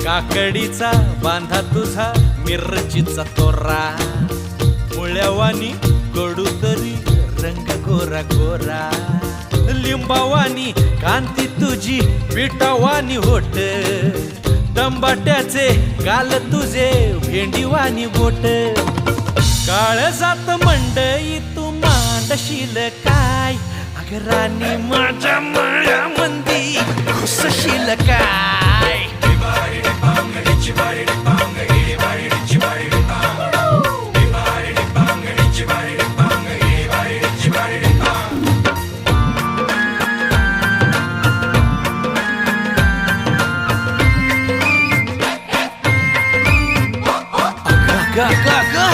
काकडीचा बांधा तुझा मिरचीचा तोरा, मुळ्यावानी कडू तरी रंग गोरा गोरा, लिंबावानी कांती तुझी पिठावानी होट, टंबाट्याचे गाल तुझे भेंडीवानी बोट, काळजात मंडई तू मांडशील काय, अग राणी माझ्या माळ्यामंदी घुसशील काय. गा गा गा